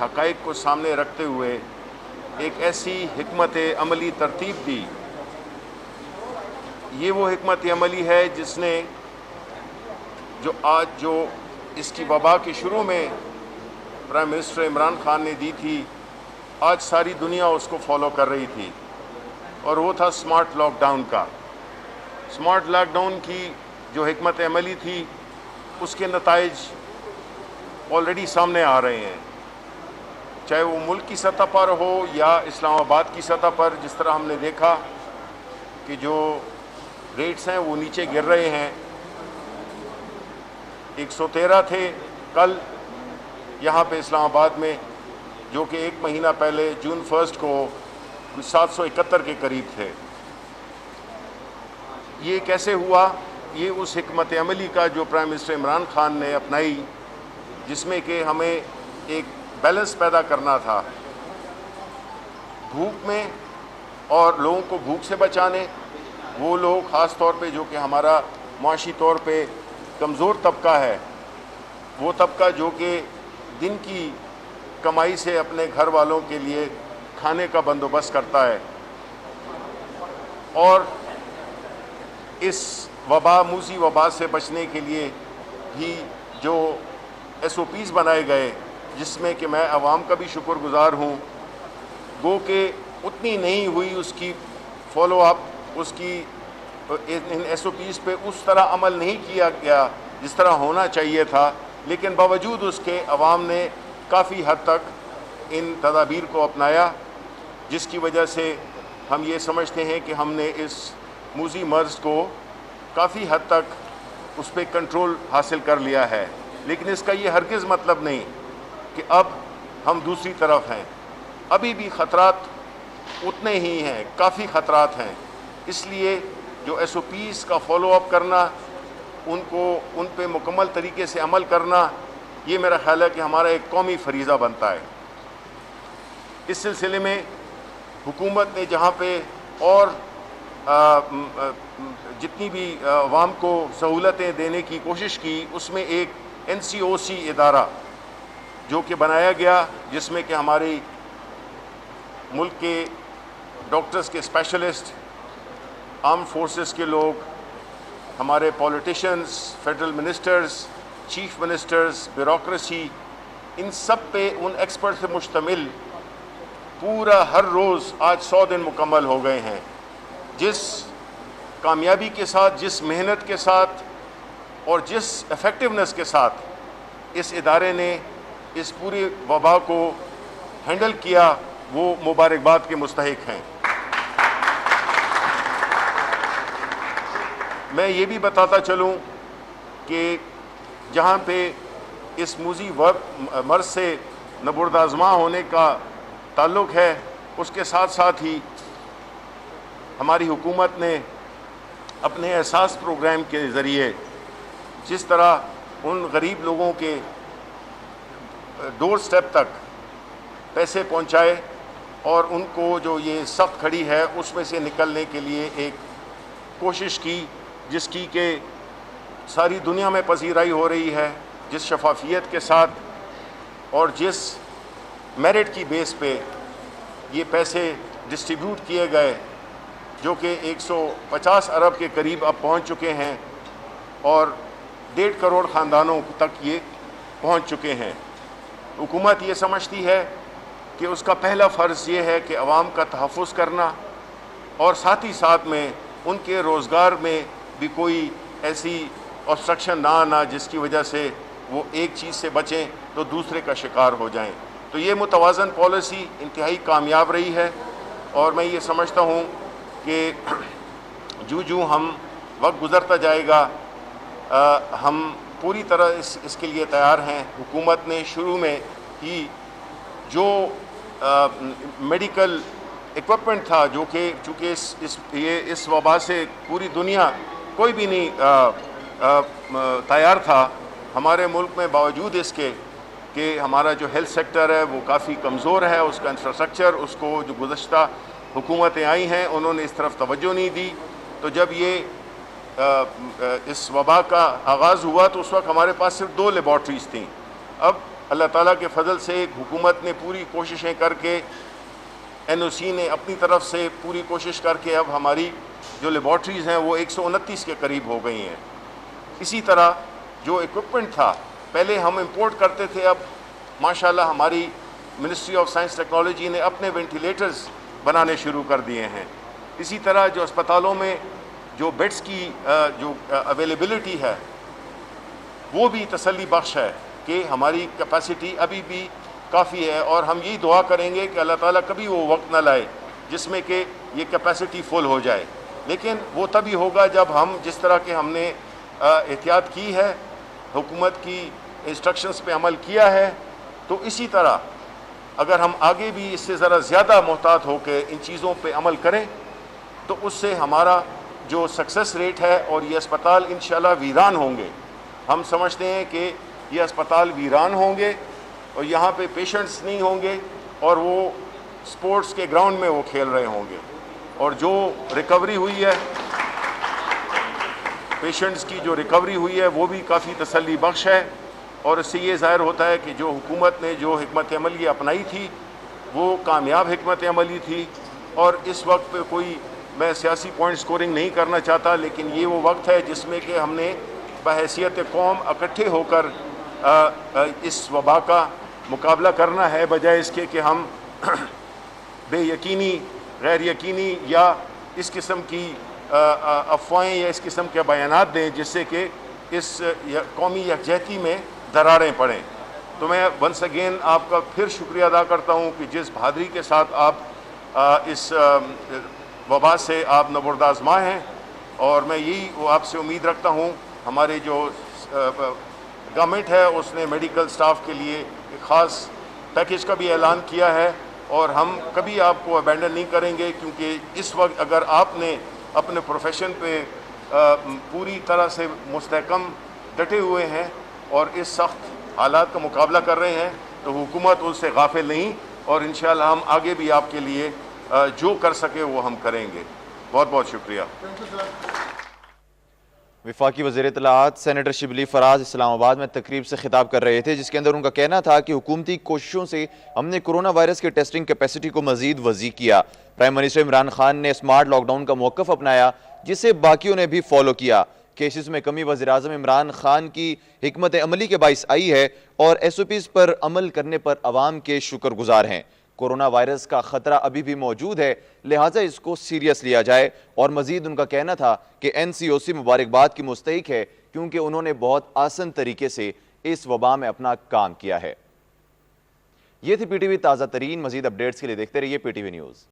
حقائق کو سامنے رکھتے ہوئے ایک ایسی حکمت عملی ترتیب دی. یہ وہ حکمت عملی ہے جس نے جو اس کی وبا کے شروع میں پرائم منسٹر عمران خان نے دی تھی، آج ساری دنیا اس کو فالو کر رہی تھی، اور وہ تھا سمارٹ لاک ڈاؤن کا. سمارٹ لاک ڈاؤن کی جو حکمت عملی تھی، اس کے نتائج آلریڈی سامنے آ رہے ہیں، چاہے وہ ملک کی سطح پر ہو یا اسلام آباد کی سطح پر. جس طرح ہم نے دیکھا کہ جو ریٹس ہیں وہ نیچے گر رہے ہیں. 113 تھے کل یہاں پہ اسلام آباد میں، جو کہ ایک مہینہ پہلے جون 1 کو 771 کے قریب تھے. یہ کیسے ہوا؟ یہ اس حکمت عملی کا جو پرائم منسٹر عمران خان نے اپنائی، جس میں کہ ہمیں ایک بیلنس پیدا کرنا تھا بھوک میں، اور لوگوں کو بھوک سے بچانے. وہ لوگ خاص طور پہ جو کہ ہمارا معاشی طور پہ کمزور طبقہ ہے، وہ طبقہ جو کہ دن کی کمائی سے اپنے گھر والوں کے لیے کھانے کا بندوبست کرتا ہے. اور اس موذی وبا سے بچنے کے لیے بھی جو SOPs بنائے گئے، جس میں کہ میں عوام کا بھی شکر گزار ہوں، گو کہ اتنی نہیں ہوئی اس کی فالو اپ، اس کی ان SOPs پہ اس طرح عمل نہیں کیا گیا جس طرح ہونا چاہیے تھا. لیکن باوجود اس کے عوام نے کافی حد تک ان تدابیر کو اپنایا، جس کی وجہ سے ہم یہ سمجھتے ہیں کہ ہم نے اس موذی مرض کو کافی حد تک اس پہ کنٹرول حاصل کر لیا ہے. لیکن اس کا یہ ہرگز مطلب نہیں کہ اب ہم دوسری طرف ہیں. ابھی بھی خطرات اتنے ہی ہیں، کافی خطرات ہیں. اس لیے جو SOPs کا فالو اپ کرنا، ان پہ مکمل طریقے سے عمل کرنا، یہ میرا خیال ہے کہ ہمارا ایک قومی فریضہ بنتا ہے. اس سلسلے میں حکومت نے جہاں پہ اور جتنی بھی عوام کو سہولتیں دینے کی کوشش کی، اس میں ایک NCOC ادارہ جو کہ بنایا گیا، جس میں کہ ہماری ملک کے ڈاکٹرز کے اسپیشلسٹ، آرم فورسز کے لوگ، ہمارے politicians, federal ministers, chief ministers, bureaucracy, ان سب پہ ان ایکسپرٹ سے مشتمل پورا ہر روز آج 100 دن مکمل ہو گئے ہیں. جس کامیابی کے ساتھ، جس محنت کے ساتھ اور جس ایفیکٹونیس کے ساتھ اس ادارے نے اس پوری وبا کو ہینڈل کیا، وہ مبارکباد کے مستحق ہیں. میں یہ بھی بتاتا چلوں کہ جہاں پہ اس موذی مرض سے نبرد آزما ہونے کا تعلق ہے، اس کے ساتھ ساتھ ہی ہماری حکومت نے اپنے احساس پروگرام کے ذریعے جس طرح ان غریب لوگوں کے ڈور سٹیپ تک پیسے پہنچائے اور ان کو جو یہ سخت کھڑی ہے اس میں سے نکلنے کے لیے ایک کوشش کی، جس کی کہ ساری دنیا میں پذیرائی ہو رہی ہے، جس شفافیت کے ساتھ اور جس میرٹ کی بیس پہ یہ پیسے ڈسٹریبیوٹ کیے گئے، جو کہ 150 ارب کے قریب اب پہنچ چکے ہیں، اور 1.5 کروڑ خاندانوں تک یہ پہنچ چکے ہیں. حکومت یہ سمجھتی ہے کہ اس کا پہلا فرض یہ ہے کہ عوام کا تحفظ کرنا، اور ساتھ ہی ساتھ میں ان کے روزگار میں بھی کوئی ایسی آبسٹرکشن نہ آنا جس کی وجہ سے وہ ایک چیز سے بچیں تو دوسرے کا شکار ہو جائیں. تو یہ متوازن پالیسی انتہائی کامیاب رہی ہے، اور میں یہ سمجھتا ہوں کہ جو ہم وقت گزرتا جائے گا، ہم پوری طرح اس کے لیے تیار ہیں. حکومت نے شروع میں ہی جو میڈیکل ایکوپمنٹ تھا، جو کہ چونکہ اس وبا سے پوری دنیا کوئی بھی نہیں تیار تھا، ہمارے ملک میں باوجود اس کے کہ ہمارا جو ہیلتھ سیکٹر ہے وہ کافی کمزور ہے، اس کا انفراسٹرکچر، اس کو جو گزشتہ حکومتیں آئی ہیں انہوں نے اس طرف توجہ نہیں دی. تو جب یہ اس وبا کا آغاز ہوا تو اس وقت ہمارے پاس صرف 2 لیبارٹریز تھیں. اب اللہ تعالیٰ کے فضل سے حکومت نے پوری کوششیں کر کے NOC نے اپنی طرف سے پوری کوشش کر کے اب ہماری جو لیبارٹریز ہیں وہ 129 کے قریب ہو گئی ہیں۔ اسی طرح جو ایکوپمنٹ تھا پہلے ہم امپورٹ کرتے تھے، اب ماشاءاللہ ہماری منسٹری آف سائنس ٹیکنالوجی نے اپنے وینٹیلیٹرز بنانے شروع کر دیے ہیں۔ اسی طرح جو اسپتالوں میں جو بیڈز کی جو اویلیبلٹی ہے وہ بھی تسلی بخش ہے کہ ہماری کیپیسٹی ابھی بھی کافی ہے، اور ہم یہی دعا کریں گے کہ اللہ تعالیٰ کبھی وہ وقت نہ لائے جس میں کہ یہ کیپیسٹی فل ہو جائے، لیکن وہ تبھی ہوگا جب ہم جس طرح کہ ہم نے احتیاط کی ہے، حکومت کی انسٹرکشنز پہ عمل کیا ہے، تو اسی طرح اگر ہم آگے بھی اس سے ذرا زیادہ محتاط ہو کے ان چیزوں پہ عمل کریں تو اس سے ہمارا جو سکسیس ریٹ ہے، اور یہ اسپتال انشاءاللہ ویران ہوں گے، ہم سمجھتے ہیں کہ یہ اسپتال ویران ہوں گے اور یہاں پہ پیشنٹس نہیں ہوں گے، اور وہ سپورٹس کے گراؤنڈ میں وہ کھیل رہے ہوں گے، اور جو ریکوری ہوئی ہے پیشنٹس کی جو ریکوری ہوئی ہے وہ بھی کافی تسلی بخش ہے، اور اس سے یہ ظاہر ہوتا ہے کہ جو حکومت نے جو حکمت عملی اپنائی تھی وہ کامیاب حکمت عملی تھی، اور اس وقت پہ کوئی میں سیاسی پوائنٹ سکورنگ نہیں کرنا چاہتا، لیکن یہ وہ وقت ہے جس میں کہ ہم نے بحیثیت قوم اکٹھے ہو کر اس وبا کا مقابلہ کرنا ہے، بجائے اس کے کہ ہم بے یقینی، غیر یقینی یا اس قسم کی افواہیں یا اس قسم کے بیانات دیں جس سے کہ اس قومی یکجہتی میں دراریں پڑیں۔ تو میں ونس اگین آپ کا پھر شکریہ ادا کرتا ہوں کہ جس بہادری کے ساتھ آپ اس وبا سے آپ نبرد آزما ہیں، اور میں یہی آپ سے امید رکھتا ہوں۔ ہمارے جو گورنمنٹ ہے اس نے میڈیکل سٹاف کے لیے ایک خاص پیکیج کا بھی اعلان کیا ہے، اور ہم کبھی آپ کو ابینڈن نہیں کریں گے، کیونکہ اس وقت اگر آپ نے اپنے پروفیشن پہ پوری طرح سے مستحکم ڈٹے ہوئے ہیں اور اس سخت حالات کا مقابلہ کر رہے ہیں، تو حکومت ان سے غافل نہیں، اور انشاءاللہ ہم آگے بھی آپ کے لیے جو کر سکے وہ ہم کریں گے۔ بہت بہت شکریہ۔ وفاقی وزیر اطلاعات سینیٹر شبلی فراز اسلام آباد میں تقریب سے خطاب کر رہے تھے، جس کے اندر ان کا کہنا تھا کہ حکومتی کوششوں سے ہم نے کرونا وائرس کے ٹیسٹنگ کیپیسٹی کو مزید وسیع کیا۔ پرائم منسٹر عمران خان نے اسمارٹ لاک ڈاؤن کا موقف اپنایا، جسے باقیوں نے بھی فالو کیا۔ کیسز میں کمی وزیراعظم عمران خان کی حکمت عملی کے باعث آئی ہے، اور SOPs پر عمل کرنے پر عوام کے شکر گزار ہیں۔ کورونا وائرس کا خطرہ ابھی بھی موجود ہے، لہٰذا اس کو سیریس لیا جائے، اور مزید ان کا کہنا تھا کہ NCOC مبارکباد کی مستحق ہے، کیونکہ انہوں نے بہت آسان طریقے سے اس وبا میں اپنا کام کیا ہے۔ یہ تھی PTV تازہ ترین، مزید اپڈیٹس کے لیے دیکھتے رہیے PTV نیوز۔